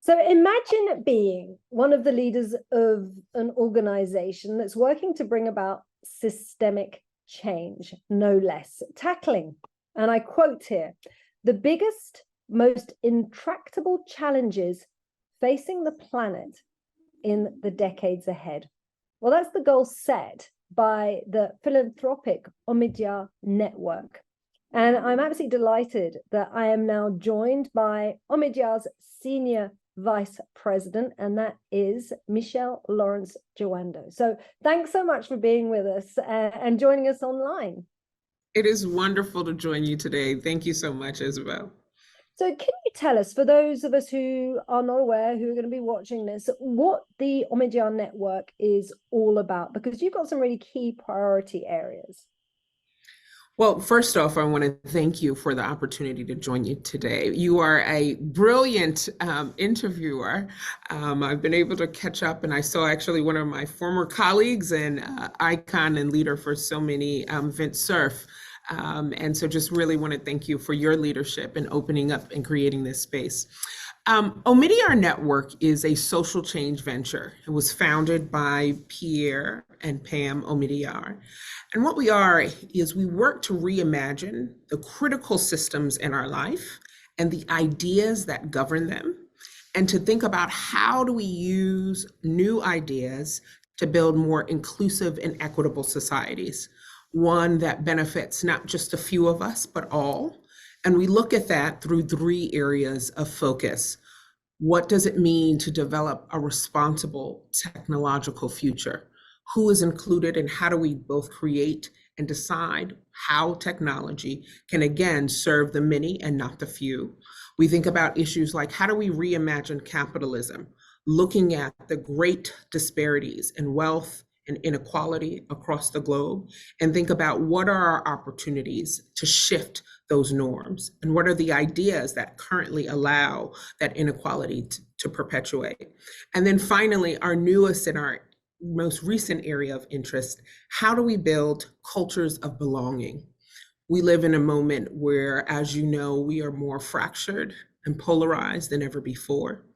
So imagine being one of the leaders of an organization that's working to bring about systemic change, no less, tackling, and I quote here, the biggest, most intractable challenges facing the planet in the decades ahead. Well, that's the goal set by the philanthropic Omidyar Network. And I'm absolutely delighted that I am now joined by Omidyar's senior vice president, and that is Michele Lawrence Jawando. So thanks so much for being with us and joining us online. It is wonderful to join you today. Thank you so much, Isabelle. So can you tell us, for those of us who are not aware, who are going to be watching this, what the Omidyar Network is all about? Because you've got some really key priority areas. Well, first off, I want to thank you for the opportunity to join you today. You are a brilliant interviewer. I've been able to catch up, and I saw actually one of my former colleagues and icon and leader for so many, Vince Cerf. And so just really want to thank you for your leadership in opening up and creating this space. Omidyar Network is a social change venture. It was founded by Pierre and Pam Omidyar. And what we are is we work to reimagine the critical systems in our life and the ideas that govern them, and to think about how do we use new ideas to build more inclusive and equitable societies, one that benefits not just a few of us, but all. And we look at that through three areas of focus. What does it mean to develop a responsible technological future? Who is included, and how do we both create and decide how technology can again serve the many and not the few? We think about issues like, how do we reimagine capitalism, looking at the great disparities in wealth and inequality across the globe, and think about what are our opportunities to shift those norms, and what are the ideas that currently allow that inequality to perpetuate. And then finally, our newest and our most recent area of interest, how do we build cultures of belonging? We live in a moment where, as you know, we are more fractured and polarized than ever before.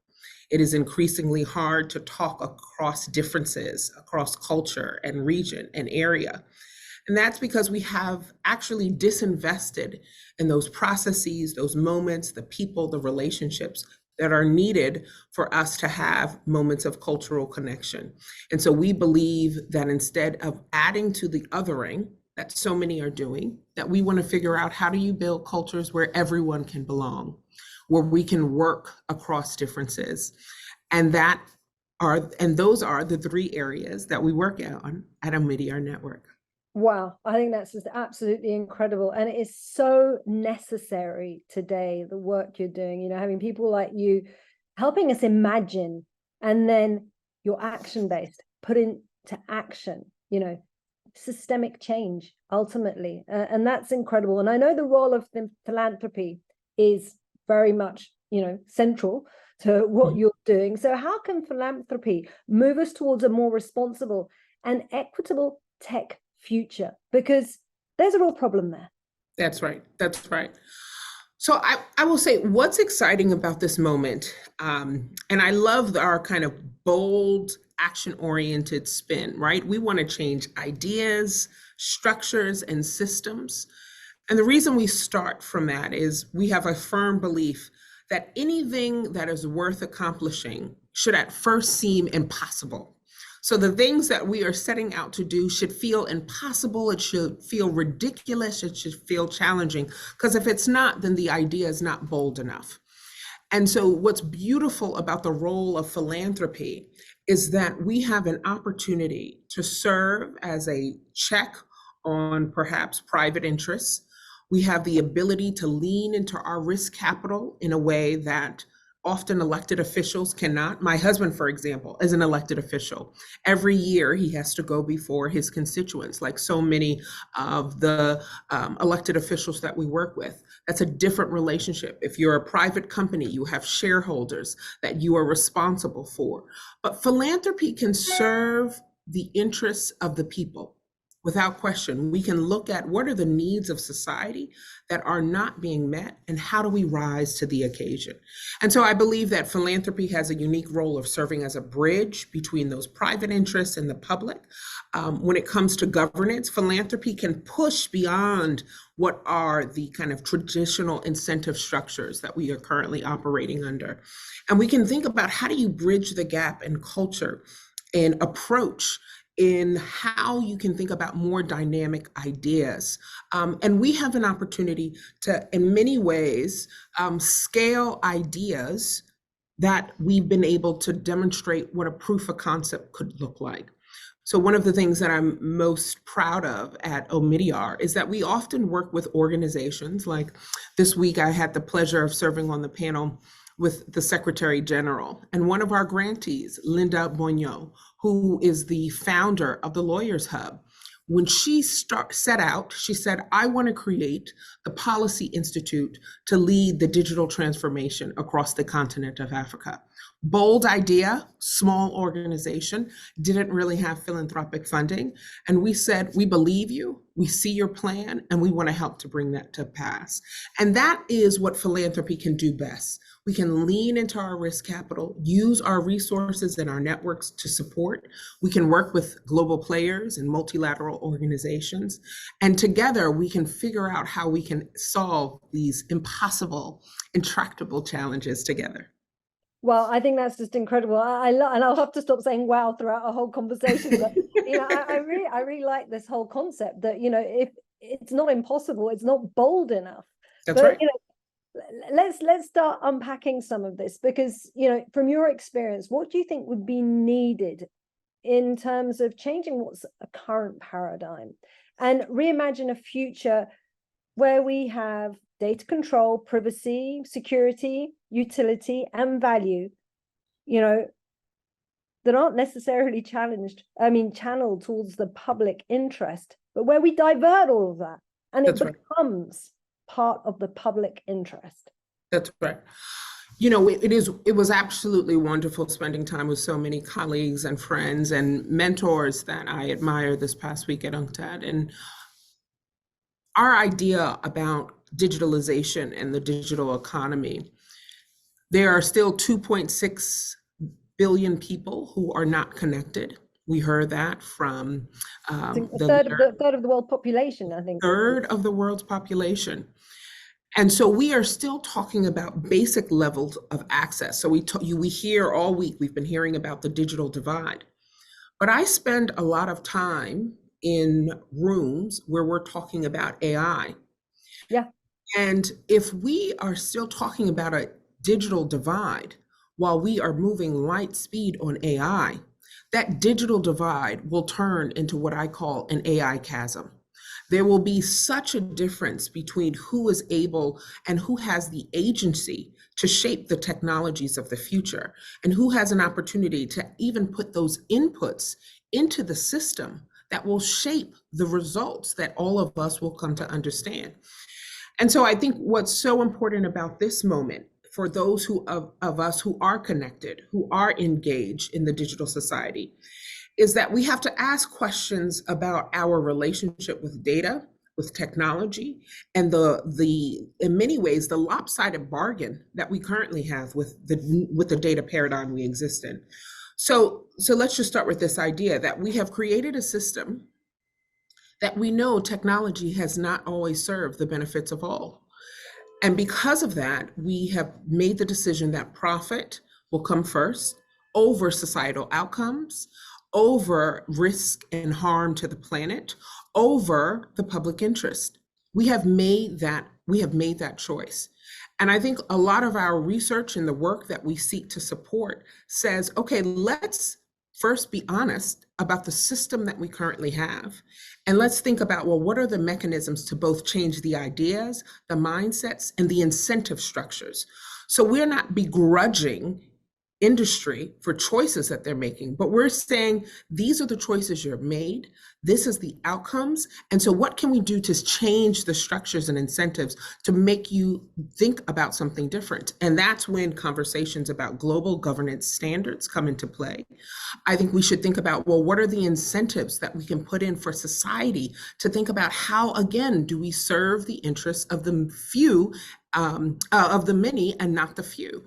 It is increasingly hard to talk across differences, across culture and region and area. And that's because we have actually disinvested in those processes, those moments, the people, the relationships that are needed for us to have moments of cultural connection. And so we believe that instead of adding to the othering that so many are doing, that we want to figure out, how do you build cultures where everyone can belong, where we can work across differences. And those are the three areas that we work on at Omidyar Network. Wow, I think that's just absolutely incredible. And it is so necessary today, the work you're doing, you know, having people like you helping us imagine, and then your action-based, put into action, you know, systemic change ultimately. And that's incredible. And I know the role of the philanthropy is very much, you know, central to what you're doing. So how can philanthropy move us towards a more responsible and equitable tech future? Because there's a real problem there. That's right. That's right. So I will say what's exciting about this moment, and I love our kind of bold, action-oriented spin, right? We want to change ideas, structures, and systems. And the reason we start from that is we have a firm belief that anything that is worth accomplishing should at first seem impossible. So the things that we are setting out to do should feel impossible. It should feel ridiculous. It should feel challenging, because if it's not, then the idea is not bold enough. And so what's beautiful about the role of philanthropy is that we have an opportunity to serve as a check on perhaps private interests. We have the ability to lean into our risk capital in a way that often elected officials cannot. My husband, for example, is an elected official. Every year he has to go before his constituents, like so many of the elected officials that we work with. That's a different relationship. If you're a private company, you have shareholders that you are responsible for. But philanthropy can serve the interests of the people, without question. We can look at what are the needs of society that are not being met, and how do we rise to the occasion. And so I believe that philanthropy has a unique role of serving as a bridge between those private interests and the public. When it comes to governance, philanthropy can push beyond what are the kind of traditional incentive structures that we are currently operating under. And we can think about, how do you bridge the gap in culture and approach in how you can think about more dynamic ideas. And we have an opportunity to, in many ways, scale ideas that we've been able to demonstrate what a proof of concept could look like. So one of the things that I'm most proud of at Omidyar is that we often work with organizations. Like this week, I had the pleasure of serving on the panel with the Secretary General, and one of our grantees, Linda Boigneau, who is the founder of the Lawyers Hub. When she set out, she said, I want to create the Policy Institute to lead the digital transformation across the continent of Africa. Bold idea, small organization, didn't really have philanthropic funding. And we said, we believe you, we see your plan, and we want to help to bring that to pass. And that is what philanthropy can do best. We can lean into our risk capital, use our resources and our networks to support. We can work with global players and multilateral organizations. And together we can figure out how we can solve these impossible, intractable challenges together. Well, I think that's just incredible. And I'll have to stop saying wow throughout our whole conversation. But I really like this whole concept that, if it's not impossible, it's not bold enough. That's right. Let's start unpacking some of this, because from your experience, what do you think would be needed in terms of changing what's a current paradigm and reimagine a future where we have data control, privacy, security, utility, and value, that aren't necessarily channeled towards the public interest, but where we divert all of that and it becomes part of the public interest. That's right. It was absolutely wonderful spending time with so many colleagues and friends and mentors that I admire this past week at UNCTAD. And our idea about digitalization and the digital economy, there are still 2.6 billion people who are not connected. We heard that from the third of the world population, I think. Third of the world's population. And so we are still talking about basic levels of access. So we hear all week, we've been hearing about the digital divide. But I spend a lot of time in rooms where we're talking about AI. Yeah. And if we are still talking about a digital divide while we are moving light speed on AI, that digital divide will turn into what I call an AI chasm. There will be such a difference between who is able and who has the agency to shape the technologies of the future, and who has an opportunity to even put those inputs into the system that will shape the results that all of us will come to understand. And so I think what's so important about this moment for those of us who are connected, who are engaged in the digital society, is that we have to ask questions about our relationship with data, with technology, and in many ways, the lopsided bargain that we currently have with the data paradigm we exist in. So let's just start with this idea that we have created a system that we know technology has not always served the benefits of all. And because of that, we have made the decision that profit will come first over societal outcomes, over risk and harm to the planet, over the public interest. We have made that choice. And I think a lot of our research and the work that we seek to support says, okay, let's first be honest about the system that we currently have. And let's think about, well, what are the mechanisms to both change the ideas, the mindsets, and the incentive structures? So we're not begrudging industry for choices that they're making, but we're saying these are the choices you've made. This is the outcomes. And so what can we do to change the structures and incentives to make you think about something different? And that's when conversations about global governance standards come into play. I think we should think about, well, what are the incentives that we can put in for society to think about how, again, do we serve the interests of the few, of the many and not the few?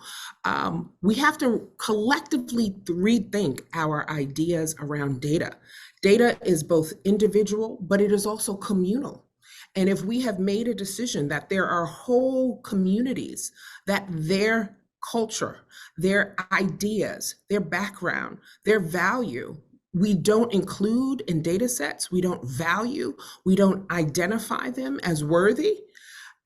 We have to collectively rethink our ideas around data. Data is both individual, but it is also communal. And if we have made a decision that there are whole communities that their culture, their ideas, their background, their value, we don't include in data sets, we don't value, we don't identify them as worthy,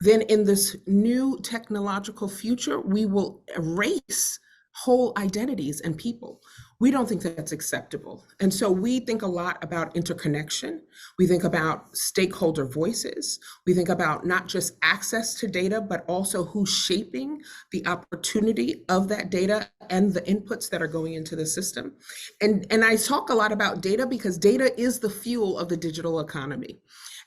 then in this new technological future, we will erase whole identities and people. We don't think that's acceptable. And so we think a lot about interconnection. We think about stakeholder voices. We think about not just access to data, but also who's shaping the opportunity of that data and the inputs that are going into the system. And I talk a lot about data because data is the fuel of the digital economy.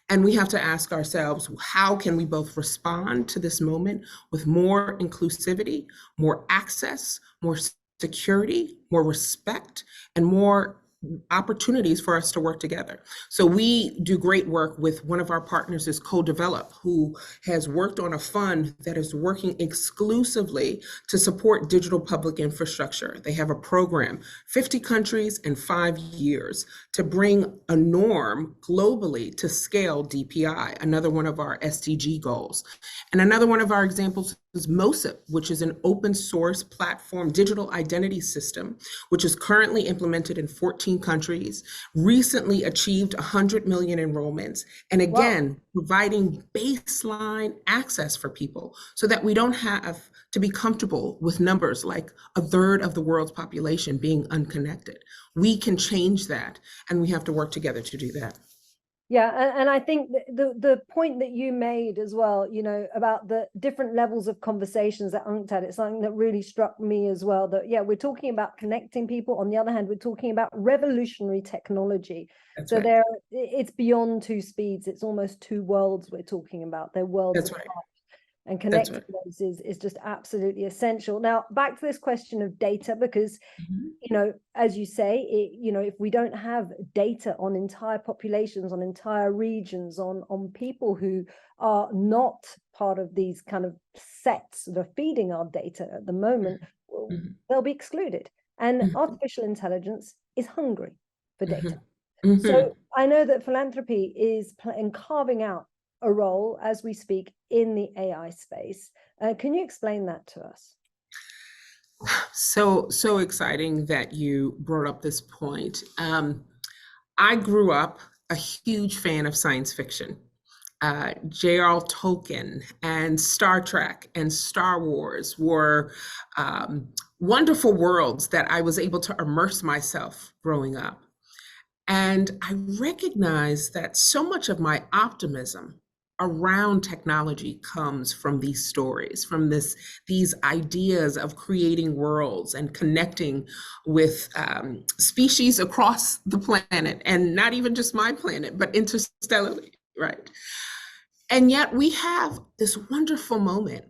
And we have to ask ourselves, how can we both respond to this moment with more inclusivity, more access, more security, more respect, and more opportunities for us to work together. So we do great work with one of our partners is Co-Develop, who has worked on a fund that is working exclusively to support digital public infrastructure. They have a program, 50 countries in 5 years, to bring a norm globally to scale DPI, another one of our SDG goals. And another one of our examples is MOSIP, which is an open source platform digital identity system, which is currently implemented in 14 countries, recently achieved 100 million enrollments, and again, wow, providing baseline access for people so that we don't have to be comfortable with numbers like a third of the world's population being unconnected. We can change that, and we have to work together to do that. Yeah, and I think the point that you made as well, you know, about the different levels of conversations at UNCTAD, it's something that really struck me as well, that, yeah, we're talking about connecting people. On the other hand, we're talking about revolutionary technology. That's so right. It's beyond two speeds. It's almost two worlds we're talking about. They're worlds That's apart. Right. And connecting those is just absolutely essential. Now, back to this question of data, because, you know, as you say, you know, if we don't have data on entire populations, on entire regions, on people who are not part of these kind of sets that are feeding our data at the moment, they'll be excluded. And artificial intelligence is hungry for data. So I know that philanthropy is carving out a role as we speak in the AI space. Can you explain that to us? So exciting that you brought up this point. I grew up a huge fan of science fiction. J.R.R. Tolkien and Star Trek and Star Wars were wonderful worlds that I was able to immerse myself growing up. And I recognized that so much of my optimism around technology comes from these stories, from these ideas of creating worlds and connecting with species across the planet, and not even just my planet, but interstellarly, right? And yet we have this wonderful moment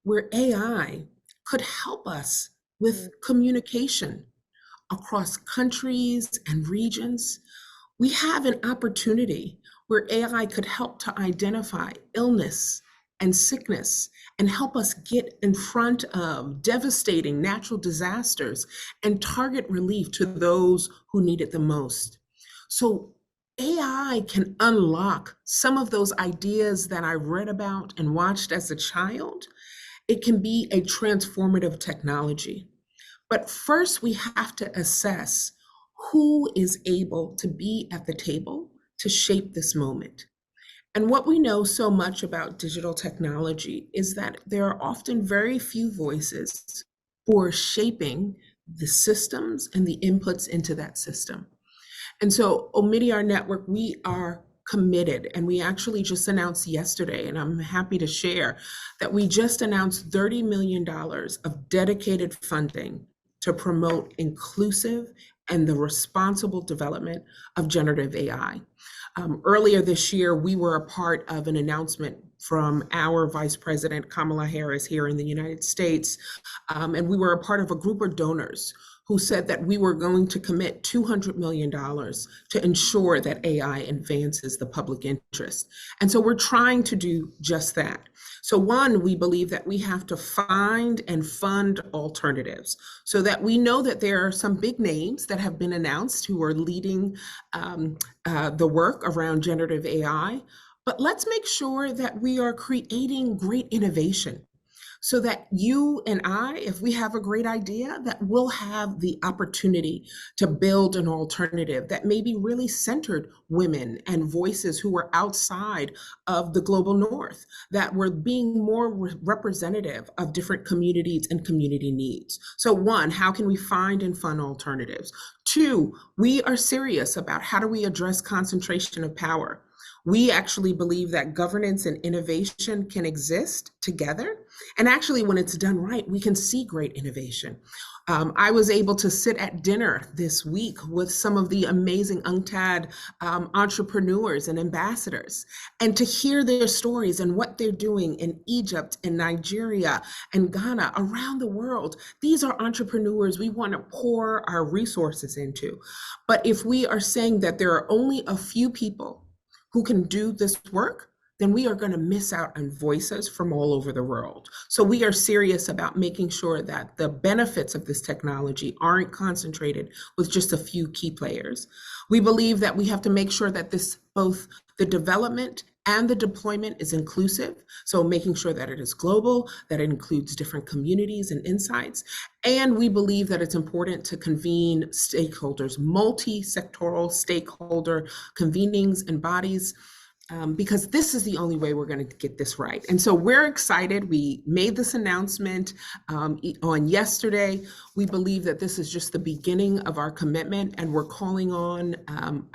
where AI could help us with communication across countries and regions. We have an opportunity where AI could help to identify illness and sickness and help us get in front of devastating natural disasters and target relief to those who need it the most. So AI can unlock some of those ideas that I read about and watched as a child. It can be a transformative technology. But first, we have to assess who is able to be at the table to shape this moment. And what we know so much about digital technology is that there are often very few voices who are shaping the systems and the inputs into that system. And so Omidyar Network, we are committed, and we actually just announced yesterday, and I'm happy to share that we just announced $30 million of dedicated funding to promote inclusive and the responsible development of generative AI. Earlier this year, we were a part of an announcement from our Vice President, Kamala Harris, here in the United States. And we were a part of a group of donors who said that we were going to commit $200 million to ensure that AI advances the public interest. And so we're trying to do just that. So one, we believe that we have to find and fund alternatives so that we know that there are some big names that have been announced who are leading the work around generative AI. But let's make sure that we are creating great innovation so that you and I, if we have a great idea, that we'll have the opportunity to build an alternative that may be really centered women and voices who are outside of the global north, that we're being more representative of different communities and community needs. So one, how can we find and fund alternatives? Two, we are serious about how do we address concentration of power. We actually believe that governance and innovation can exist together. And actually, when it's done right, we can see great innovation. I was able to sit at dinner this week with some of the amazing UNCTAD entrepreneurs and ambassadors, and to hear their stories and what they're doing in Egypt and Nigeria and Ghana, around the world. These are entrepreneurs we want to pour our resources into. But if we are saying that there are only a few people who can do this work, then we are going to miss out on voices from all over the world. So we are serious about making sure that the benefits of this technology aren't concentrated with just a few key players. We believe that we have to make sure that this, both the development and the deployment, is inclusive. So making sure that it is global, that it includes different communities and insights. And we believe that it's important to convene stakeholders, multi-sectoral stakeholder convenings and bodies, because this is the only way we're going to get this right. And so we're excited. We made this announcement on yesterday. We believe that this is just the beginning of our commitment, and we're calling on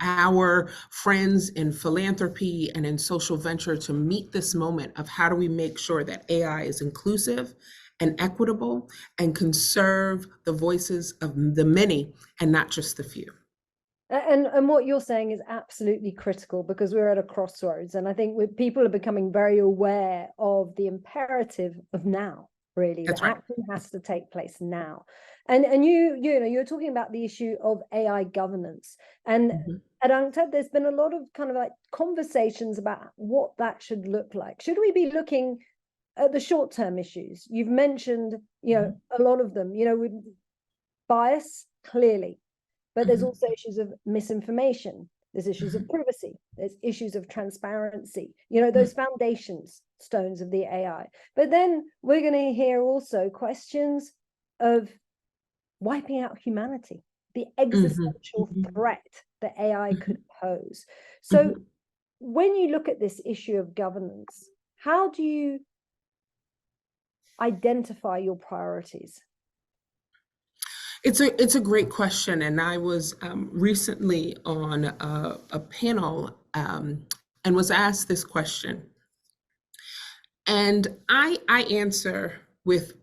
our friends in philanthropy and in social venture to meet this moment of how do we make sure that AI is inclusive and equitable and can serve the voices of the many and not just the few. And what you're saying is absolutely critical, because we're at a crossroads, and I think people are becoming very aware of the imperative of now. Really, That's the right. action has to take place now. And you know, you're talking about the issue of AI governance, and at UNCTAD there's been a lot of kind of like conversations about what that should look like. Should we be looking at the short-term issues? You've mentioned, you know, a lot of them, you know, with bias, clearly. But there's also issues of misinformation. There's issues of privacy. There's issues of transparency. You know, those foundations stones of the AI. But then we're going to hear also questions of wiping out humanity, the existential threat that AI could pose. So when you look at this issue of governance, how do you identify your priorities? It's a great question, and I was recently on a panel and was asked this question, and I answer with,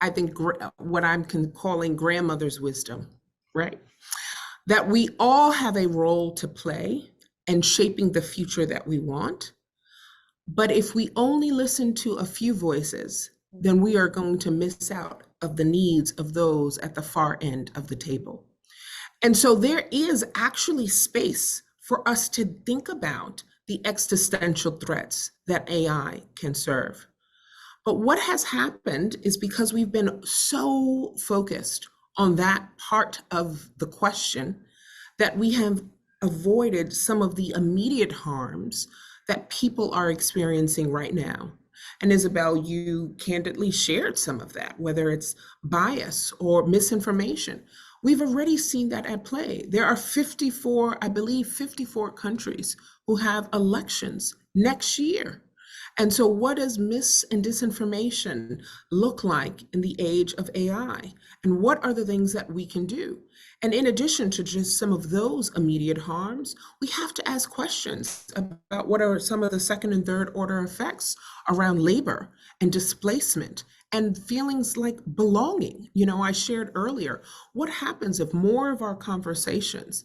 I think, what I'm calling grandmother's wisdom, right? That we all have a role to play in shaping the future that we want, but if we only listen to a few voices, then we are going to miss out of the needs of those at the far end of the table. And so there is actually space for us to think about the existential threats that AI can serve. But what has happened is, because we've been so focused on that part of the question, that we have avoided some of the immediate harms that people are experiencing right now. And Isabelle, you candidly shared some of that, whether it's bias or misinformation. We've already seen that at play. There are 54, I believe 54 countries who have elections next year. And so what does mis and disinformation look like in the age of AI? And what are the things that we can do? And in addition to just some of those immediate harms, we have to ask questions about what are some of the second and third order effects around labor and displacement and feelings like belonging. You know, I shared earlier, what happens if more of our conversations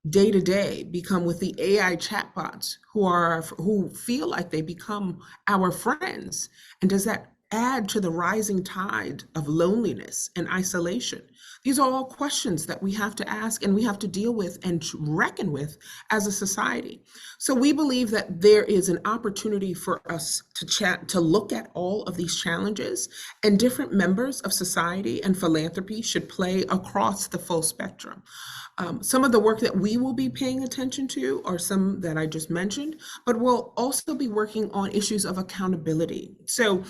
day to day become with the AI chatbots who feel like they become our friends? And does that add to the rising tide of loneliness and isolation? These are all questions that we have to ask and we have to deal with and reckon with as a society. So we believe that there is an opportunity for us to look at all of these challenges, and different members of society and philanthropy should play across the full spectrum. Some of the work that we will be paying attention to are some that I just mentioned, but we'll also be working on issues of accountability. So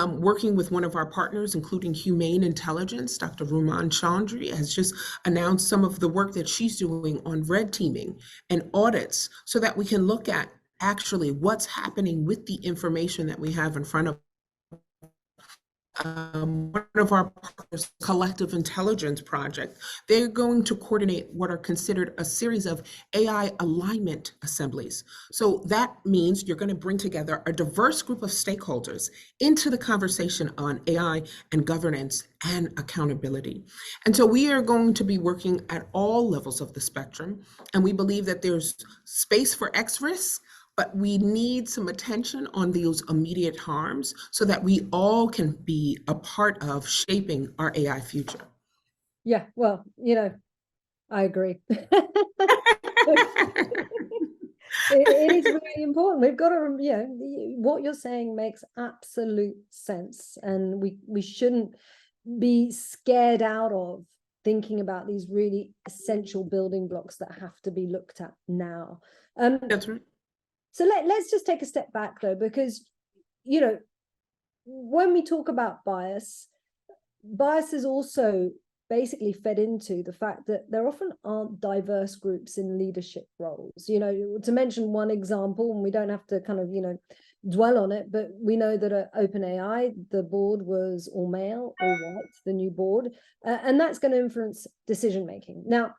working with one of our partners, including Humane Intelligence, Dr. Ruman Chandri has just announced some of the work that she's doing on red teaming and audits so that we can look at actually what's happening with the information that we have in front of one of our partners, Collective Intelligence Project. They're going to coordinate what are considered a series of AI alignment assemblies. So that means you're going to bring together a diverse group of stakeholders into the conversation on AI and governance and accountability. And so we are going to be working at all levels of the spectrum. And we believe that there's space for X risks, but we need some attention on those immediate harms so that we all can be a part of shaping our AI future. Yeah, well, you know, I agree. It is really important. We've got to, you know, what you're saying makes absolute sense, and we shouldn't be scared out of thinking about these really essential building blocks that have to be looked at now. That's right. So let's just take a step back though, because, you know, when we talk about bias is also basically fed into the fact that there often aren't diverse groups in leadership roles. You know, to mention one example, and we don't have to kind of, you know, dwell on it, but we know that at OpenAI, the board was all male, all white, the new board, and that's going to influence decision making. Now,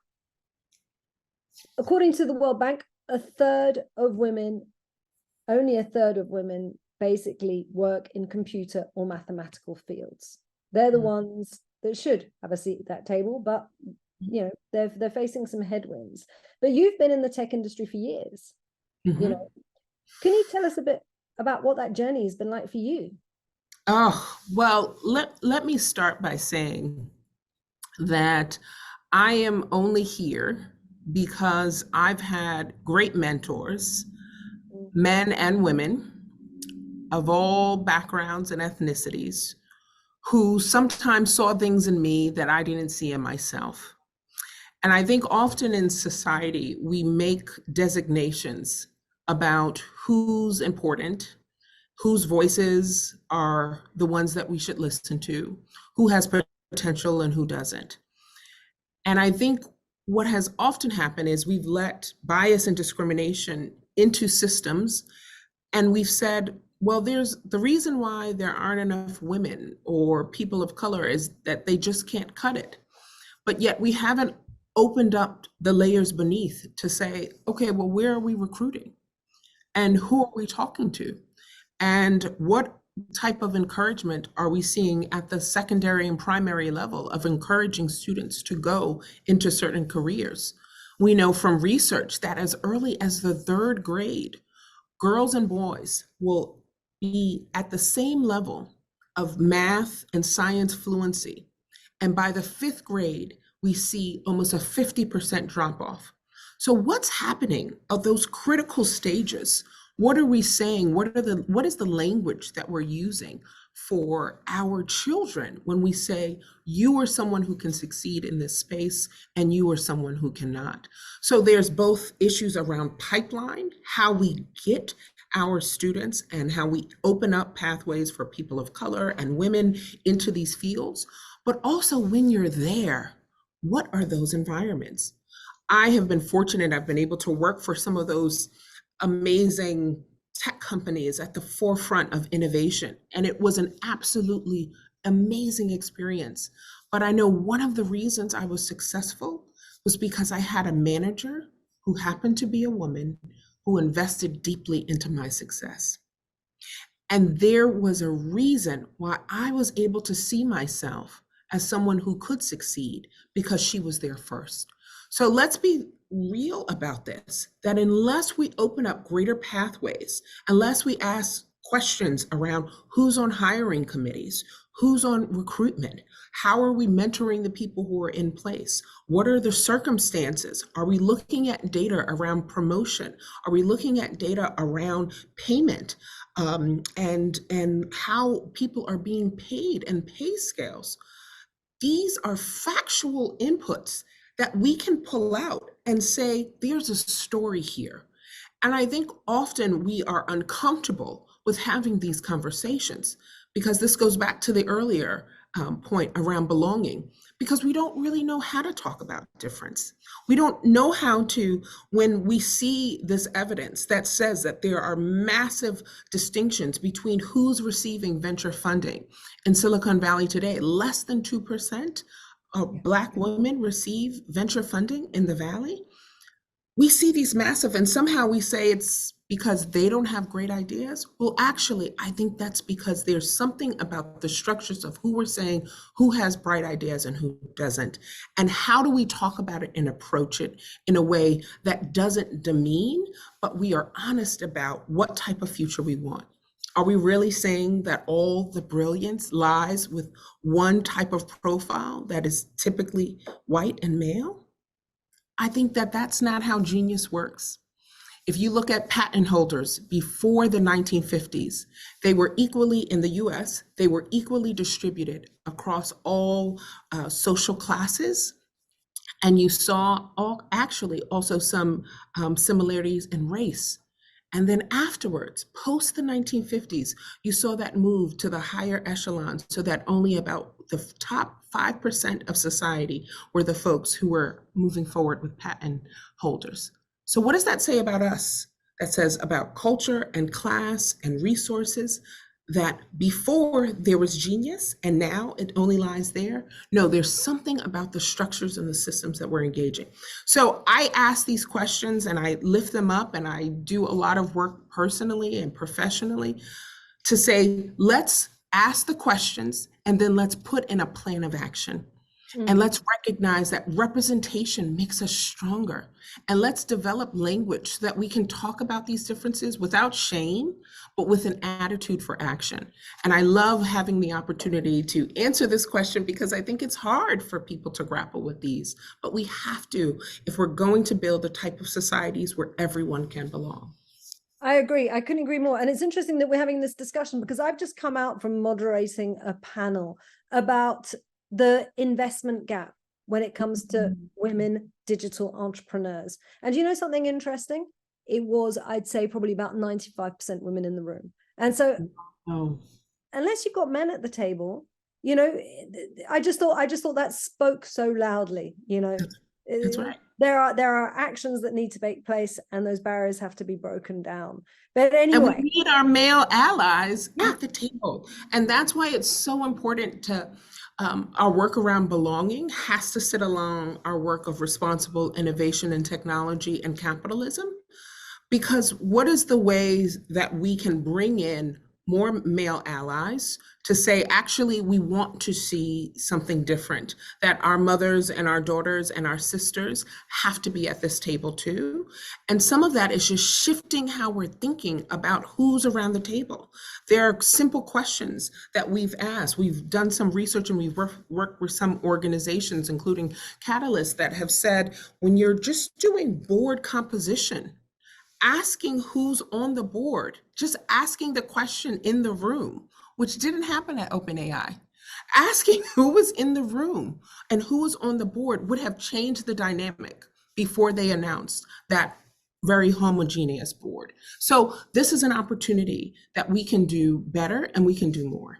according to the World Bank, only a third of women basically work in computer or mathematical fields. They're the ones that should have a seat at that table, but you know, they're facing some headwinds. But you've been in the tech industry for years. You know, can you tell us a bit about what that journey has been like for you? Oh, well, let me start by saying that I am only here because I've had great mentors, men and women of all backgrounds and ethnicities, who sometimes saw things in me that I didn't see in myself. And I think often in society, we make designations about who's important, whose voices are the ones that we should listen to, who has potential and who doesn't. And I think what has often happened is we've let bias and discrimination into systems, and we've said, well, there's the reason why there aren't enough women or people of color is that they just can't cut it. But yet we haven't opened up the layers beneath to say, okay, well, where are we recruiting? And who are we talking to? And what type of encouragement are we seeing at the secondary and primary level of encouraging students to go into certain careers? We know from research that as early as the third grade, girls and boys will be at the same level of math and science fluency. And by the fifth grade, we see almost a 50% drop off. So what's happening at those critical stages? What are we saying? What is the language that we're using for our children when we say, you are someone who can succeed in this space and you are someone who cannot? So there's both issues around pipeline, how we get our students and how we open up pathways for people of color and women into these fields, but also when you're there, what are those environments? I have been fortunate, I've been able to work for some of those amazing tech companies at the forefront of innovation. And it was an absolutely amazing experience. But I know one of the reasons I was successful was because I had a manager who happened to be a woman who invested deeply into my success. And there was a reason why I was able to see myself as someone who could succeed, because she was there first. So let's be real about this, that unless we open up greater pathways, unless we ask questions around who's on hiring committees, who's on recruitment, how are we mentoring the people who are in place? What are the circumstances? Are we looking at data around promotion? Are we looking at data around payment, and how people are being paid and pay scales? These are factual inputs that we can pull out and say, there's a story here. And I think often we are uncomfortable with having these conversations, because this goes back to the earlier point around belonging, because we don't really know how to talk about difference. We don't know how to, when we see this evidence that says that there are massive distinctions between who's receiving venture funding. In Silicon Valley today, less than 2% of Black women receive venture funding in the Valley. We see these massive, and somehow we say it's because they don't have great ideas. Well, actually, I think that's because there's something about the structures of who we're saying who has bright ideas and who doesn't. And how do we talk about it and approach it in a way that doesn't demean, but we are honest about what type of future we want? Are we really saying that all the brilliance lies with one type of profile that is typically white and male? I think that that's not how genius works. If you look at patent holders before the 1950s, they were equally in the US, they were equally distributed across all social classes. And you saw actually also some similarities in race. And then afterwards, post the 1950s, you saw that move to the higher echelons, so that only about the top 5% of society were the folks who were moving forward with patent holders. So what does that say about us? That says about culture and class and resources, that before there was genius and now it only lies there. No, there's something about the structures and the systems that we're engaging. So I ask these questions and I lift them up, and I do a lot of work personally and professionally to say, let's ask the questions and then let's put in a plan of action. And let's recognize that representation makes us stronger. And let's develop language so that we can talk about these differences without shame, but with an attitude for action. And I love having the opportunity to answer this question, because I think it's hard for people to grapple with these, but we have to, if we're going to build the type of societies where everyone can belong. I agree. I couldn't agree more. And it's interesting that we're having this discussion, because I've just come out from moderating a panel about the investment gap when it comes to women digital entrepreneurs. And you know something interesting? It was, I'd say, probably about 95% women in the room. And so unless you've got men at the table, you know, I just thought that spoke so loudly, you know. That's right. There are actions that need to take place, and those barriers have to be broken down. But anyway, and we need our male allies at the table. And that's why it's so important to our work around belonging has to sit along our work of responsible innovation and technology and capitalism. Because what is the ways that we can bring in more male allies to say, actually, we want to see something different, that our mothers and our daughters and our sisters have to be at this table too. And some of that is just shifting how we're thinking about who's around the table. There are simple questions that we've asked. We've done some research and we've worked with some organizations, including Catalyst, that have said, when you're just doing board composition, asking who's on the board, just asking the question in the room, which didn't happen at OpenAI. Asking who was in the room and who was on the board would have changed the dynamic before they announced that very homogeneous board. So this is an opportunity that we can do better and we can do more.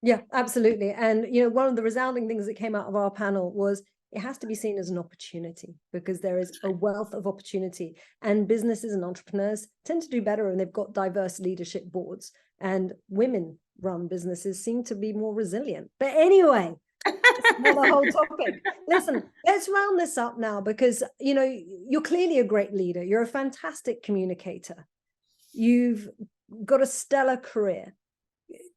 Yeah, absolutely. And, you know, one of the resounding things that came out of our panel was it has to be seen as an opportunity, because there is a wealth of opportunity, and businesses and entrepreneurs tend to do better and they've got diverse leadership boards, and women run businesses seem to be more resilient. But anyway, that's not the whole topic. Listen, let's round this up now, because, you know, you're clearly a great leader. You're a fantastic communicator. You've got a stellar career.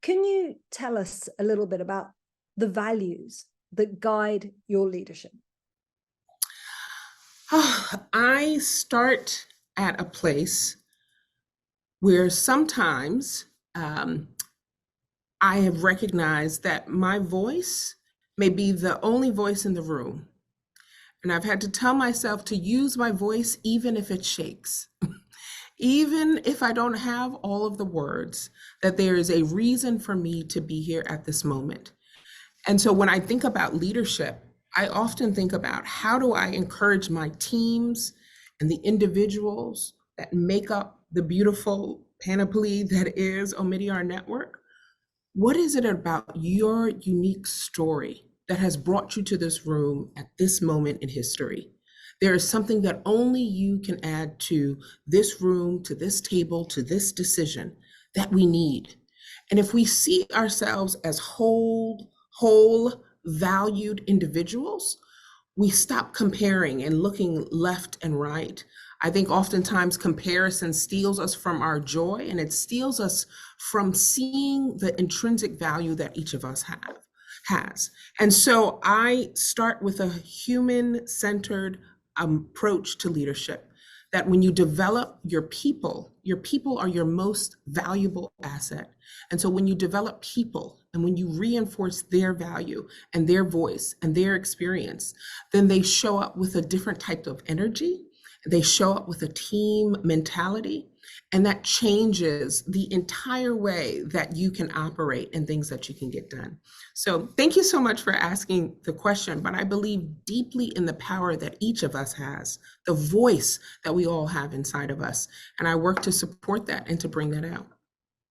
can you tell us a little bit about the values that guide your leadership? I start at a place where sometimes I have recognized that my voice may be the only voice in the room. And I've had to tell myself to use my voice even if it shakes. Even if I don't have all of the words, that there is a reason for me to be here at this moment. And so when I think about leadership, I often think about how do I encourage my teams and the individuals that make up the beautiful panoply that is Omidyar Network. What is it about your unique story that has brought you to this room at this moment in history? There is something that only you can add to this room, to this table, to this decision that we need. And if we see ourselves as whole, valued individuals, we stop comparing and looking left and right. I think oftentimes comparison steals us from our joy, and it steals us from seeing the intrinsic value that each of us has. And so I start with a human-centered approach to leadership, that when you develop your people are your most valuable asset. And so when you develop people and when you reinforce their value and their voice and their experience, then they show up with a different type of energy. They show up with a team mentality, and that changes the entire way that you can operate and things that you can get done. So thank you so much for asking the question, but I believe deeply in the power that each of us has, the voice that we all have inside of us. And I work to support that and to bring that out.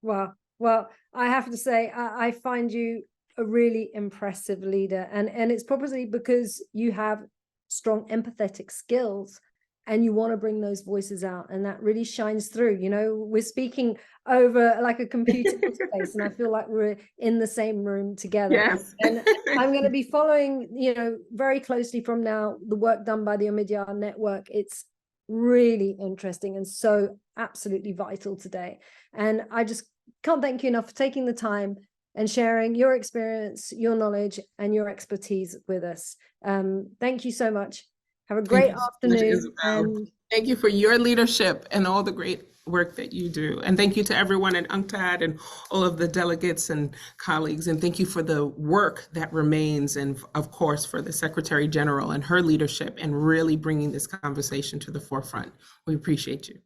Wow. Well, I have to say, I find you a really impressive leader. And it's probably because you have strong empathetic skills and you want to bring those voices out, and that really shines through. You know, we're speaking over like a computer space, and I feel like we're in the same room together. Yes. And I'm going to be following, you know, very closely from now, the work done by the Omidyar Network. It's really interesting and so absolutely vital today. And I just can't thank you enough for taking the time and sharing your experience, your knowledge, and your expertise with us. Thank you so much. Have a great afternoon. And thank you for your leadership and all the great work that you do. And thank you to everyone at UNCTAD and all of the delegates and colleagues. And thank you for the work that remains. And of course, for the Secretary General and her leadership and really bringing this conversation to the forefront. We appreciate you.